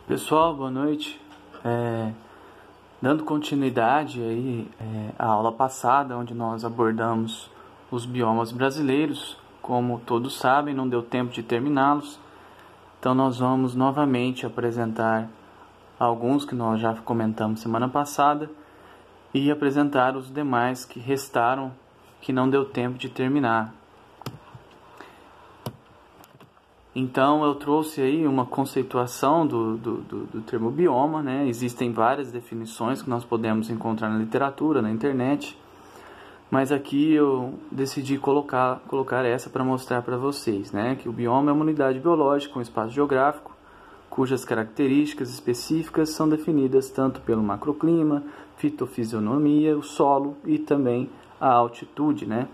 Pessoal, boa noite. Dando continuidade aí à aula passada, onde nós abordamos os biomas brasileiros, como todos sabem, não deu tempo de terminá-los. Então nós vamos novamente apresentar alguns que nós já comentamos semana passada e apresentar os demais que restaram, que não deu tempo de terminar. Então eu trouxe aí uma conceituação do termo bioma, né? Existem várias definições que nós podemos encontrar na literatura, na internet, mas aqui eu decidi colocar essa para mostrar para vocês, né? Que o bioma é uma unidade biológica, um espaço geográfico, cujas características específicas são definidas tanto pelo macroclima, fitofisionomia, o solo e também a altitude, né?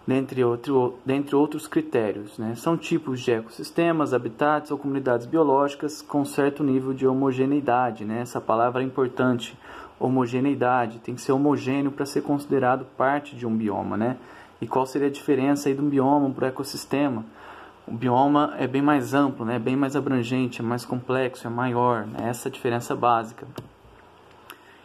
Dentre outros critérios, né? São tipos de ecossistemas, habitats ou comunidades biológicas com certo nível de homogeneidade, né? Essa palavra é importante, homogeneidade, tem que ser homogêneo para ser considerado parte de um bioma, né? E qual seria a diferença aí de um bioma para o ecossistema? O bioma é bem mais amplo, né? Bem mais abrangente, é mais complexo, é maior, né? Essa é a diferença básica.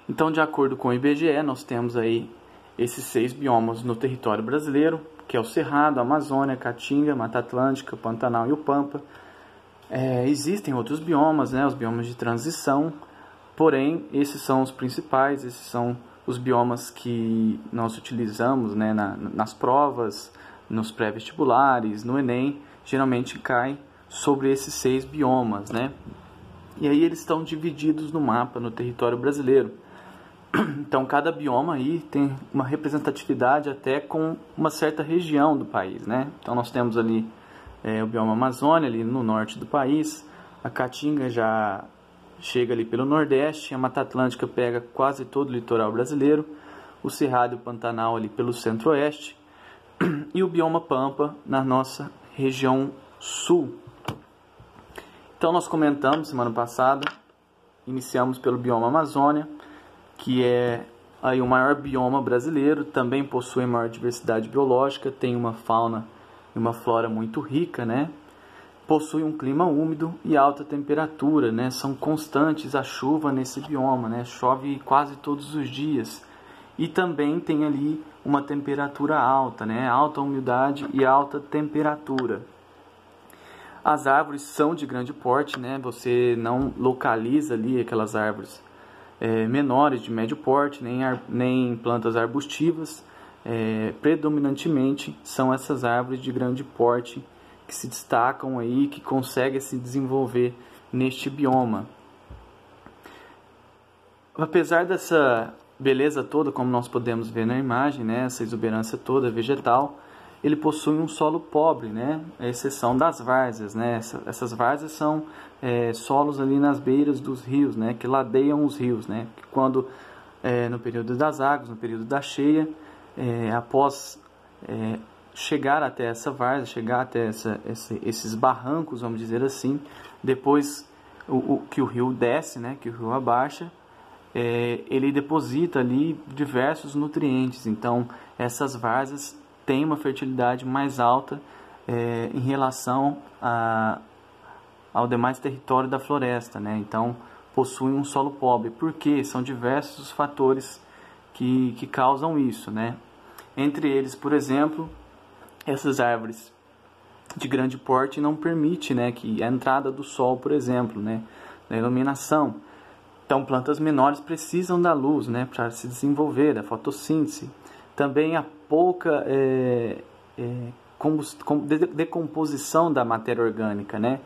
Então, de acordo com o IBGE, nós temos aí esses 6 biomas no território brasileiro, que é o Cerrado, a Amazônia, a Caatinga, Mata Atlântica, o Pantanal e o Pampa. Existem outros biomas, né, os biomas de transição, porém, esses são os principais, esses são os biomas que nós utilizamos, né, nas provas, nos pré-vestibulares, no Enem, geralmente cai sobre esses 6 biomas, né? E aí eles estão divididos no mapa, no território brasileiro. Então, cada bioma aí tem uma representatividade até com uma certa região do país, né? Então, nós temos ali o bioma Amazônia, ali no norte do país. A Caatinga já chega ali pelo nordeste. A Mata Atlântica pega quase todo o litoral brasileiro. O Cerrado e o Pantanal ali pelo centro-oeste. E o bioma Pampa na nossa região sul. Então, nós comentamos semana passada. Iniciamos pelo bioma Amazônia, que é aí o maior bioma brasileiro, também possui maior diversidade biológica, tem uma fauna e uma flora muito rica, né? Possui um clima úmido e alta temperatura, né? São constantes a chuva nesse bioma, né? Chove quase todos os dias. E também tem ali uma temperatura alta, né? Alta umidade e alta temperatura. As árvores são de grande porte, né? Você não localiza ali aquelas árvores menores de médio porte, nem plantas arbustivas. Predominantemente são essas árvores de grande porte que se destacam aí, que conseguem se desenvolver neste bioma. Apesar dessa beleza toda, como nós podemos ver na imagem, né, essa exuberância toda vegetal, ele possui um solo pobre, né, à exceção das várzeas, né. Essas várzeas são solos ali nas beiras dos rios, né, que ladeiam os rios, né, que quando no período das águas, no período da cheia, após chegar até essa várzea, chegar até esses barrancos, vamos dizer assim, depois que o rio desce, né, que o rio abaixa, ele deposita ali diversos nutrientes. Então essas várzeas têm uma fertilidade mais alta em relação ao demais território da floresta, né? Então possuem um solo pobre, porque são diversos os fatores que causam isso, né? Entre eles, por exemplo, essas árvores de grande porte não permitem, né, que a entrada do sol, por exemplo, né, da iluminação. Então plantas menores precisam da luz, né, para se desenvolver, da fotossíntese. Também a pouca decomposição da matéria orgânica, né?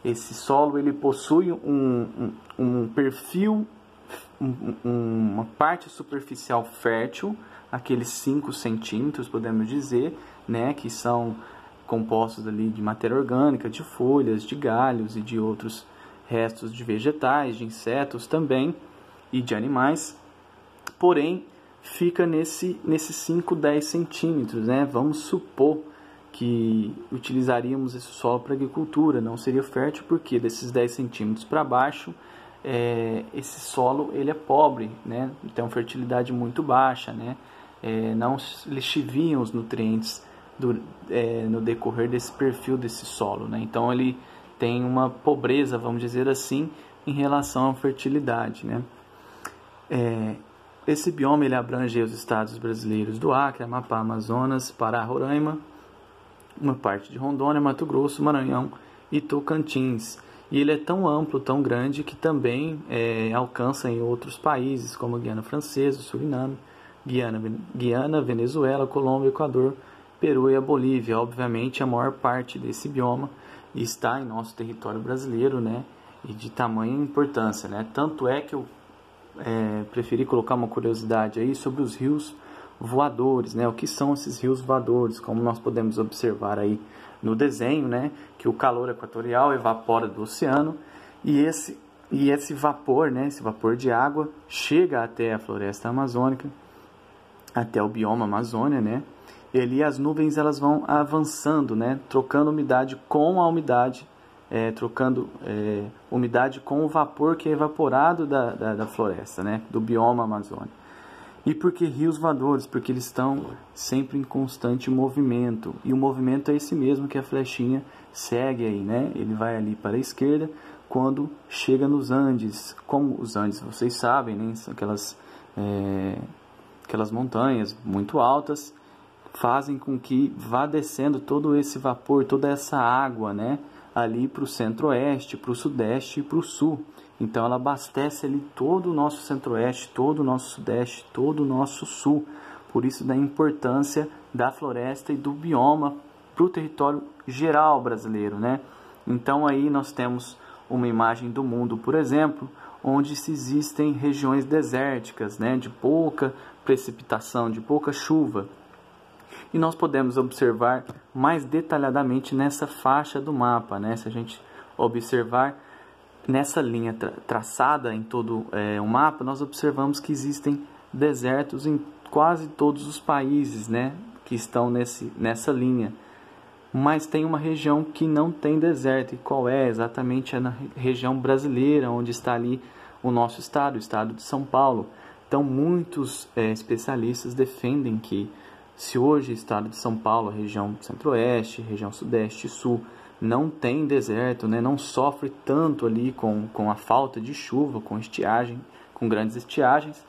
Esse solo ele possui um perfil, uma parte superficial fértil, aqueles 5 centímetros, podemos dizer, né? Que são compostos ali de matéria orgânica, de folhas, de galhos e de outros restos de vegetais, de insetos também e de animais. Porém, fica nesses 5, 10 centímetros, né? Vamos supor que utilizaríamos esse solo para agricultura, não seria fértil porque desses 10 centímetros para baixo, esse solo ele é pobre, né? Tem uma fertilidade muito baixa, né? Não lixiviam os nutrientes no decorrer desse perfil desse solo, né? Então ele tem uma pobreza, vamos dizer assim, em relação à fertilidade, né? Esse bioma ele abrange os estados brasileiros do Acre, Amapá, Amazonas, Pará, Roraima, uma parte de Rondônia, Mato Grosso, Maranhão e Tocantins. E ele é tão amplo, tão grande, que também alcança em outros países, como Guiana Francesa, Suriname, Guiana, Venezuela, Colômbia, Equador, Peru e a Bolívia. Obviamente, a maior parte desse bioma está em nosso território brasileiro, né? E de tamanha importância, né? Tanto é que eu preferi colocar uma curiosidade aí sobre os rios voadores, né? O que são esses rios voadores? Como nós podemos observar aí no desenho, né? Que o calor equatorial evapora do oceano e esse vapor, né? Esse vapor de água chega até a floresta amazônica, até o bioma Amazônia, né? E ali as nuvens elas vão avançando, né? Trocando umidade com a umidade, trocando umidade com o vapor que é evaporado da floresta, né? Do bioma Amazônia. E por que rios voadores? Porque eles estão sempre em constante movimento. E o movimento é esse mesmo que a flechinha segue aí, né? Ele vai ali para a esquerda quando chega nos Andes. Como os Andes, vocês sabem, né? São aquelas montanhas muito altas, fazem com que vá descendo todo esse vapor, toda essa água, né? Ali para o centro-oeste, para o sudeste e para o sul. Então ela abastece ali todo o nosso centro-oeste, todo o nosso sudeste, todo o nosso sul. Por isso da importância da floresta e do bioma para o território geral brasileiro, né? Então aí nós temos uma imagem do mundo, por exemplo, onde existem regiões desérticas, né? De pouca precipitação, de pouca chuva. E nós podemos observar mais detalhadamente nessa faixa do mapa, né? Se a gente observar nessa linha traçada em todo o mapa, nós observamos que existem desertos em quase todos os países, né? Que estão nessa linha. Mas tem uma região que não tem deserto. E qual é? Exatamente é na região brasileira, onde está ali o nosso estado, o estado de São Paulo. Então muitos especialistas defendem que se hoje o estado de São Paulo, a região centro-oeste, região sudeste e sul, não tem deserto, né, não sofre tanto ali com a falta de chuva, com estiagem, com grandes estiagens,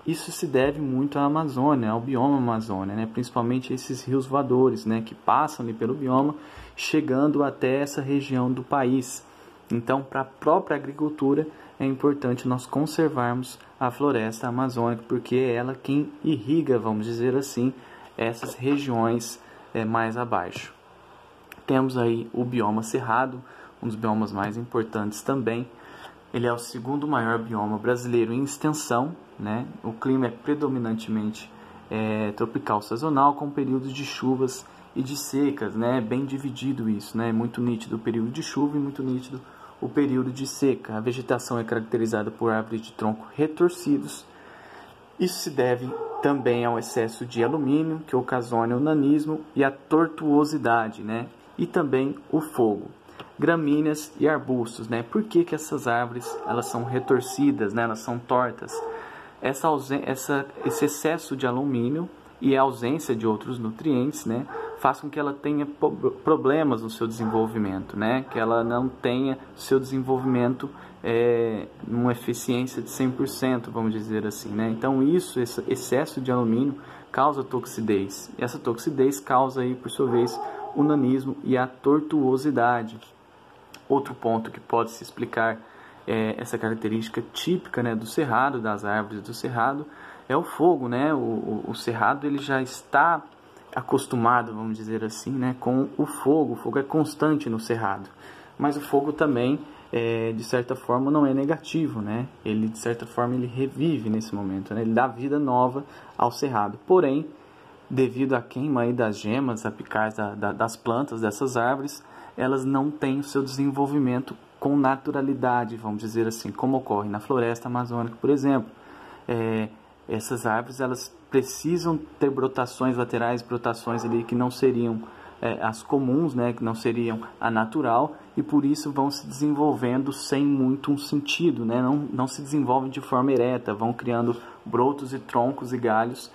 isso se deve muito à Amazônia, ao bioma Amazônia, né, principalmente esses rios voadores, né, que passam ali pelo bioma, chegando até essa região do país. Então, para a própria agricultura, é importante nós conservarmos a floresta amazônica, porque é ela quem irriga, vamos dizer assim, essas regiões mais abaixo. Temos aí o bioma cerrado, um dos biomas mais importantes também. Ele é o segundo maior bioma brasileiro em extensão, né? O clima é predominantemente tropical sazonal, com períodos de chuvas e de secas, né? Bem dividido isso, né? Muito nítido o período de chuva e muito nítido o período de seca. A vegetação é caracterizada por árvores de tronco retorcidos. Isso se deve também ao excesso de alumínio, que ocasiona o nanismo e a tortuosidade, né? E também o fogo. Gramíneas e arbustos, né? Por que essas árvores elas são retorcidas, né? Elas são tortas? Esse excesso de alumínio e a ausência de outros nutrientes, né? Faz com que ela tenha problemas no seu desenvolvimento, né? Que ela não tenha seu desenvolvimento numa eficiência de 100%, vamos dizer assim, né? Então esse excesso de alumínio causa toxidez. E essa toxidez causa aí, por sua vez, o nanismo e a tortuosidade. Outro ponto que pode se explicar essa característica típica, né, do cerrado, das árvores do cerrado, é o fogo, né? O cerrado ele já está acostumado, vamos dizer assim, né, com o fogo. O fogo é constante no cerrado, mas o fogo também, de certa forma, não é negativo, né? Ele, de certa forma, ele revive nesse momento, né? Ele dá vida nova ao cerrado. Porém, devido à queima aí das gemas apicais das plantas dessas árvores, elas não têm o seu desenvolvimento com naturalidade, vamos dizer assim, como ocorre na floresta amazônica, por exemplo. Essas árvores elas precisam ter brotações laterais, brotações ali que não seriam as comuns, né, que não seriam a natural, e por isso vão se desenvolvendo sem muito um sentido, né, não se desenvolvem de forma ereta, vão criando brotos e troncos e galhos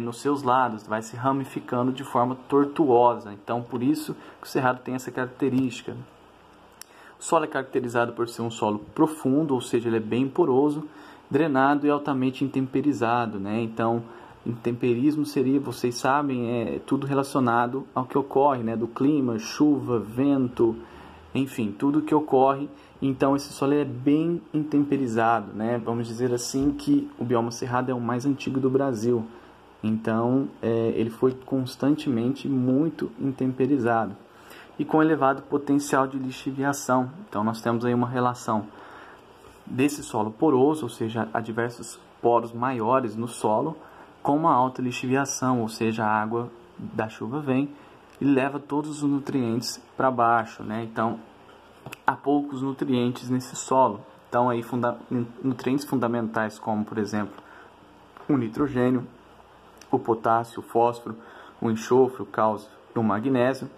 nos seus lados, vai se ramificando de forma tortuosa. Então por isso que o cerrado tem essa característica. O solo é caracterizado por ser um solo profundo, ou seja, ele é bem poroso, drenado e altamente intemperizado, né? Então, intemperismo seria, vocês sabem, é tudo relacionado ao que ocorre, né? Do clima, chuva, vento, enfim, tudo que ocorre. Então, esse solo é bem intemperizado, né? Vamos dizer assim que o bioma cerrado é o mais antigo do Brasil. Então, ele foi constantemente muito intemperizado e com elevado potencial de lixiviação. Então, nós temos aí uma relação desse solo poroso, ou seja, há diversos poros maiores no solo, com uma alta lixiviação, ou seja, a água da chuva vem e leva todos os nutrientes para baixo, né? Então, há poucos nutrientes nesse solo. Então, aí, nutrientes fundamentais como, por exemplo, o nitrogênio, o potássio, o fósforo, o enxofre, o cálcio e o magnésio,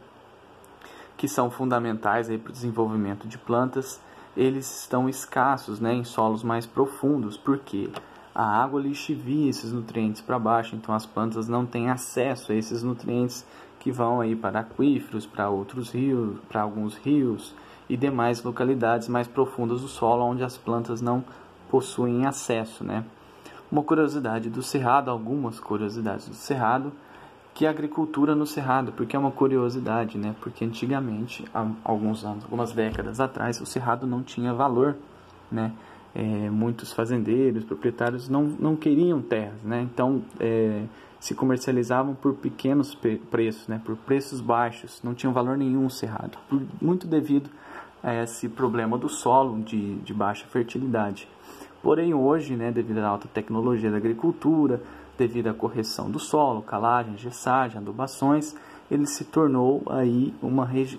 que são fundamentais para o desenvolvimento de plantas, eles estão escassos, né, em solos mais profundos, porque a água lixivia esses nutrientes para baixo, então as plantas não têm acesso a esses nutrientes que vão aí para aquíferos, para outros rios, para alguns rios e demais localidades mais profundas do solo, onde as plantas não possuem acesso, né? Uma curiosidade do Cerrado, algumas curiosidades do Cerrado, que é a agricultura no Cerrado, porque é uma curiosidade, né? Porque antigamente, há alguns anos, algumas décadas atrás, o Cerrado não tinha valor, né? Muitos fazendeiros, proprietários não queriam terras, né? Então, se comercializavam por pequenos preços, né? Por preços baixos, não tinham valor nenhum o Cerrado, muito devido a esse problema do solo de baixa fertilidade. Porém, hoje, né, devido à alta tecnologia da agricultura, devido à correção do solo, calagem, gessagem, adubações, ele se tornou aí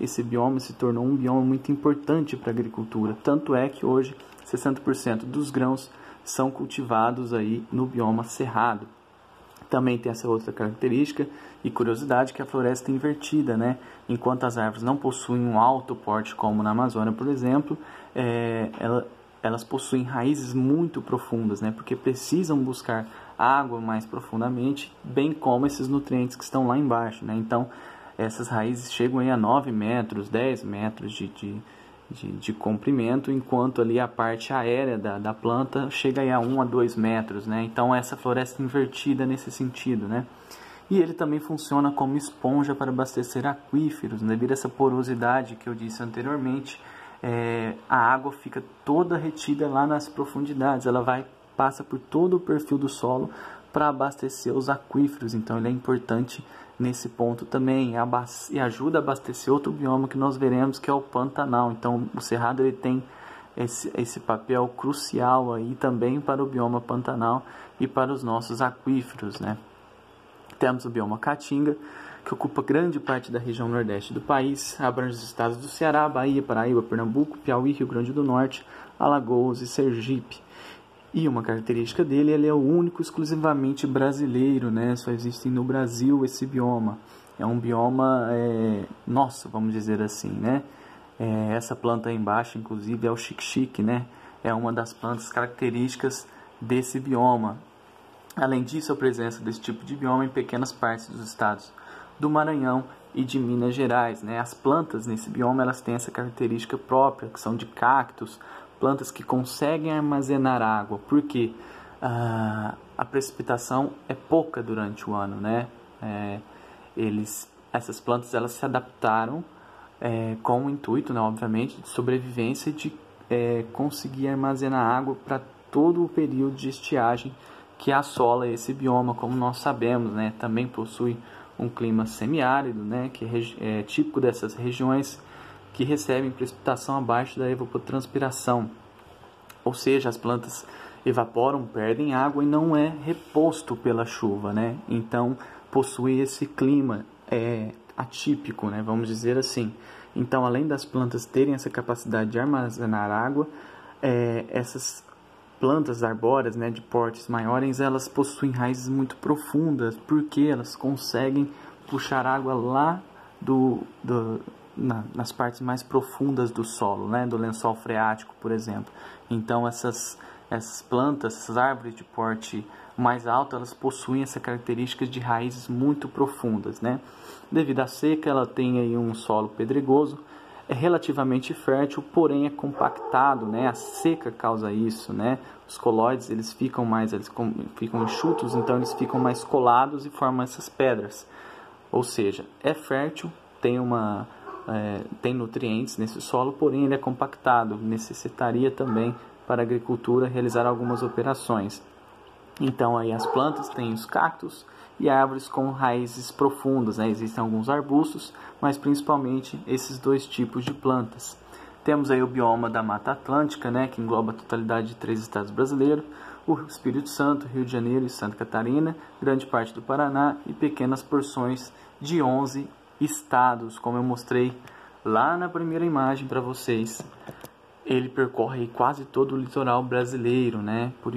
esse bioma se tornou um bioma muito importante para a agricultura. Tanto é que hoje 60% dos grãos são cultivados aí no bioma cerrado. Também tem essa outra característica e curiosidade, que é a floresta invertida, né? Enquanto as árvores não possuem um alto porte, como na Amazônia, por exemplo, elas possuem raízes muito profundas, né? Porque precisam buscar água mais profundamente, bem como esses nutrientes que estão lá embaixo, né? Então, essas raízes chegam aí a 9 metros, 10 metros de comprimento, enquanto ali a parte aérea da planta chega aí a 1 a 2 metros, né? Então, essa floresta invertida nesse sentido, né? E ele também funciona como esponja para abastecer aquíferos, né? Devido a essa porosidade que eu disse anteriormente, a água fica toda retida lá nas profundidades, ela passa por todo o perfil do solo para abastecer os aquíferos. Então ele é importante nesse ponto também e ajuda a abastecer outro bioma que nós veremos, que é o Pantanal. Então o Cerrado ele tem esse papel crucial aí também para o bioma Pantanal e para os nossos aquíferos, né? Temos o bioma Caatinga, que ocupa grande parte da região nordeste do país, abrange os estados do Ceará, Bahia, Paraíba, Pernambuco, Piauí, Rio Grande do Norte, Alagoas e Sergipe. E uma característica dele, ele é o único exclusivamente brasileiro, né? Só existe no Brasil esse bioma. É um bioma nosso, vamos dizer assim, né? Essa planta aí embaixo, inclusive, é o xique-xique, né? É uma das plantas características desse bioma. Além disso, a presença desse tipo de bioma em pequenas partes dos estados do Maranhão e de Minas Gerais, né? As plantas nesse bioma, elas têm essa característica própria, que são de cactos, plantas que conseguem armazenar água, porque a precipitação é pouca durante o ano, né? Essas plantas elas se adaptaram com o intuito, né, obviamente, de sobrevivência e de conseguir armazenar água para todo o período de estiagem que assola esse bioma, como nós sabemos, né? Também possui um clima semiárido, né, que é típico dessas regiões que recebem precipitação abaixo da evapotranspiração. Ou seja, as plantas evaporam, perdem água e não é reposto pela chuva, né? Então, possui esse clima atípico, né, vamos dizer assim. Então, além das plantas terem essa capacidade de armazenar água, essas plantas arbóreas, né, de portes maiores, elas possuem raízes muito profundas, porque elas conseguem puxar água lá nas partes mais profundas do solo, né, do lençol freático, por exemplo. Então essas plantas, essas árvores de porte mais alto, elas possuem essa característica de raízes muito profundas, né. Devido à seca, ela tem aí um solo pedregoso, é relativamente fértil, porém é compactado, né? A seca causa isso, né? Os colóides, eles ficam ficam enxutos, então eles ficam mais colados e formam essas pedras. Ou seja, é fértil, tem nutrientes nesse solo, porém ele é compactado, necessitaria também para a agricultura realizar algumas operações. Então aí as plantas têm os cactos e árvores com raízes profundas, né? Existem alguns arbustos, mas principalmente esses dois tipos de plantas. Temos aí o bioma da Mata Atlântica, né? Que engloba a totalidade de 3 estados brasileiros, o Espírito Santo, Rio de Janeiro e Santa Catarina, grande parte do Paraná e pequenas porções de 11 estados, como eu mostrei lá na primeira imagem para vocês. Ele percorre quase todo o litoral brasileiro, né? Por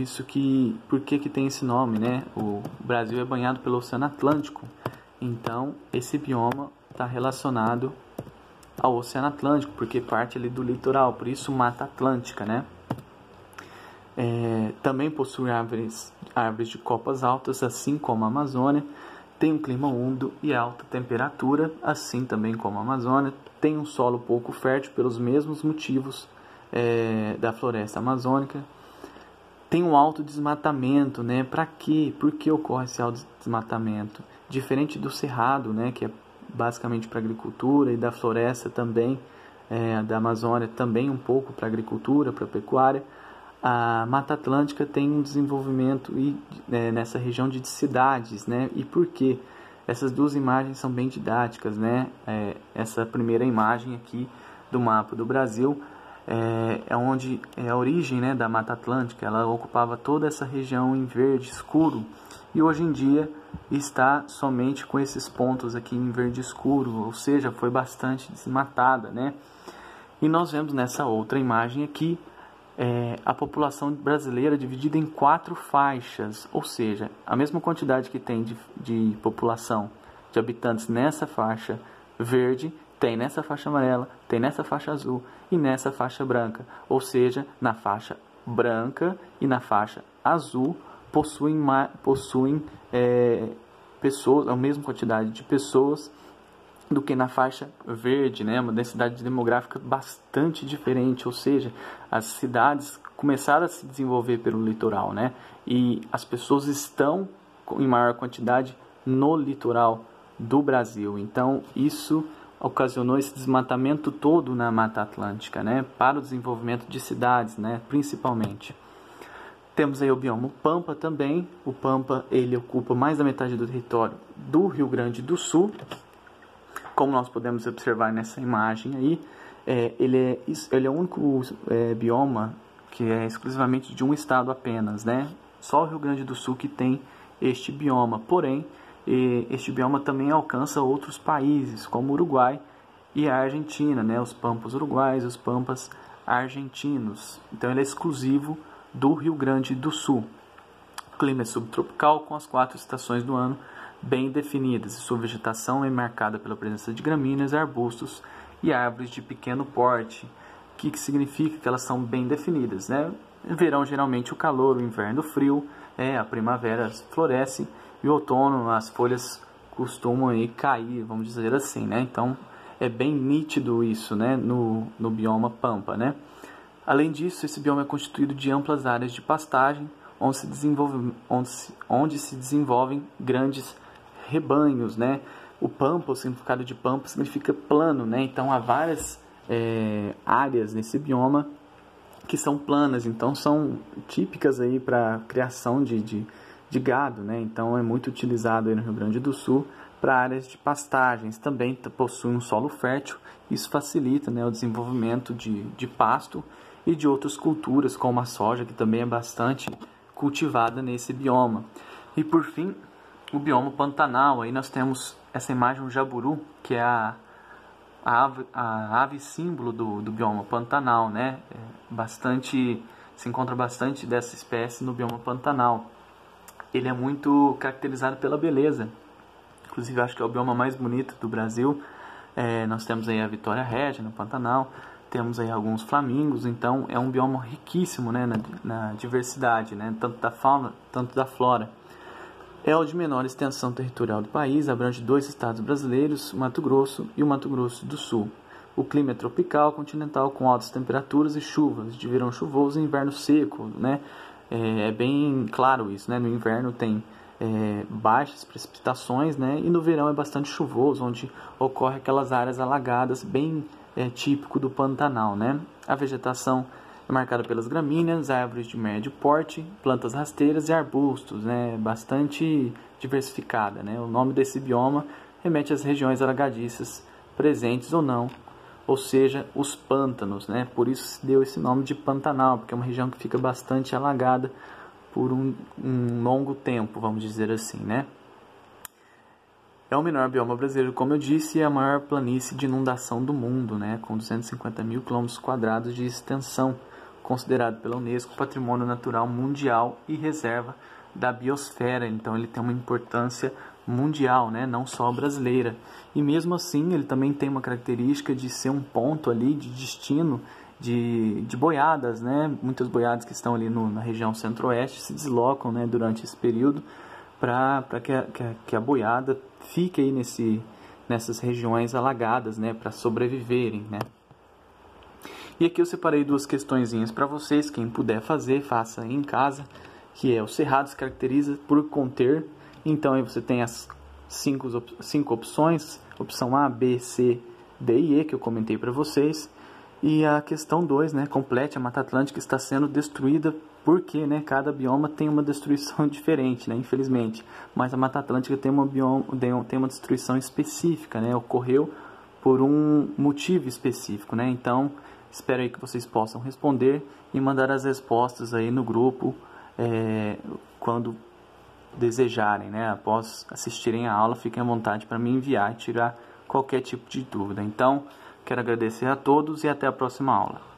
que tem esse nome, né? O Brasil é banhado pelo Oceano Atlântico, então esse bioma está relacionado ao Oceano Atlântico, porque parte ali do litoral, por isso Mata Atlântica, né? Também possui árvores de copas altas, assim como a Amazônia. Tem um clima úmido e alta temperatura, assim também como a Amazônia. Tem um solo pouco fértil pelos mesmos motivos da floresta amazônica. Tem um alto desmatamento, né? Para quê? Por que ocorre esse alto desmatamento? Diferente do cerrado, né? Que é basicamente para agricultura, e da floresta também, da Amazônia também um pouco para agricultura, para pecuária. A Mata Atlântica tem um desenvolvimento nessa região de cidades, né? E por quê? Essas duas imagens são bem didáticas, né? Essa primeira imagem aqui do mapa do Brasil onde é a origem, né, da Mata Atlântica. Ela ocupava toda essa região em verde escuro e hoje em dia está somente com esses pontos aqui em verde escuro, ou seja, foi bastante desmatada, né? E nós vemos nessa outra imagem aqui a população brasileira dividida em 4 faixas, ou seja, a mesma quantidade que tem de população, de habitantes nessa faixa verde, tem nessa faixa amarela, tem nessa faixa azul e nessa faixa branca. Ou seja, na faixa branca e na faixa azul possuem pessoas, a mesma quantidade de pessoas do que na faixa verde, né? Uma densidade demográfica bastante diferente, ou seja, as cidades começaram a se desenvolver pelo litoral, né? E as pessoas estão em maior quantidade no litoral do Brasil. Então, isso ocasionou esse desmatamento todo na Mata Atlântica, né? Para o desenvolvimento de cidades, né? Principalmente. Temos aí o bioma Pampa também. O Pampa, ele ocupa mais da metade do território do Rio Grande do Sul. Como nós podemos observar nessa imagem aí, ele é o único bioma que é exclusivamente de um estado apenas, né? Só o Rio Grande do Sul que tem este bioma. Porém, este bioma também alcança outros países, como o Uruguai e a Argentina, né? Os pampas uruguais e os pampas argentinos. Então, ele é exclusivo do Rio Grande do Sul. O clima é subtropical, com as 4 estações do ano bem definidas. Sua vegetação é marcada pela presença de gramíneas, arbustos e árvores de pequeno porte. O que significa que elas são bem definidas, né? No verão, geralmente, o calor, o inverno, o frio, a primavera floresce e o outono, as folhas costumam aí cair, vamos dizer assim, né? Então, é bem nítido isso, né? No bioma Pampa, né? Além disso, esse bioma é constituído de amplas áreas de pastagem, onde se desenvolvem grandes rebanhos, né? O Pampa, o significado de Pampa significa plano, né? Então, há várias áreas nesse bioma que são planas, então são típicas aí para criação de gado, né? Então, é muito utilizado aí no Rio Grande do Sul para áreas de pastagens. Também possui um solo fértil, isso facilita, né, o desenvolvimento de pasto e de outras culturas, como a soja, que também é bastante cultivada nesse bioma. E por fim, o bioma Pantanal. Aí nós temos essa imagem, o jaburu, que é a ave símbolo do bioma Pantanal, né? Se encontra bastante dessa espécie no bioma Pantanal. Ele é muito caracterizado pela beleza. Inclusive, acho que é o bioma mais bonito do Brasil. Nós temos aí a Vitória Régia no Pantanal. Temos aí alguns flamingos. Então, é um bioma riquíssimo, né, na diversidade, né? Tanto da fauna, tanto da flora. É o de menor extensão territorial do país, abrange 2 estados brasileiros, Mato Grosso e o Mato Grosso do Sul. O clima é tropical, continental, com altas temperaturas e chuvas, de verão chuvoso e inverno seco, né? É bem claro isso, né? No inverno tem baixas precipitações, né? E no verão é bastante chuvoso, onde ocorre aquelas áreas alagadas, bem típico do Pantanal, né? A vegetação é marcada pelas gramíneas, árvores de médio porte, plantas rasteiras e arbustos, né? Bastante diversificada, né? O nome desse bioma remete às regiões alagadiças presentes ou não, ou seja, os pântanos, né? Por isso se deu esse nome de Pantanal, porque é uma região que fica bastante alagada por um longo tempo, vamos dizer assim, né? É o menor bioma brasileiro, como eu disse, e é a maior planície de inundação do mundo, né? Com 250 mil km² de extensão, considerado pela Unesco Patrimônio Natural Mundial e reserva da biosfera. Então ele tem uma importância mundial, né? Não só brasileira. E mesmo assim ele também tem uma característica de ser um ponto ali de destino de boiadas, né? Muitas boiadas que estão ali na região centro-oeste se deslocam, né, durante esse período para que a boiada fique aí nessas regiões alagadas, né, para sobreviverem, né? E aqui eu separei duas questõezinhas para vocês, quem puder fazer, faça em casa, que é: o cerrado se caracteriza por conter, então aí você tem as cinco opções, opção A, B, C, D e E, que eu comentei para vocês. E a questão 2, né, complete: a Mata Atlântica está sendo destruída porque, né, cada bioma tem uma destruição diferente, né, infelizmente. Mas a Mata Atlântica tem uma destruição específica, né, ocorreu por um motivo específico, né. Então, espero aí que vocês possam responder e mandar as respostas aí no grupo quando desejarem, né. Após assistirem a aula, fiquem à vontade para me enviar e tirar qualquer tipo de dúvida. Então, quero agradecer a todos e até a próxima aula.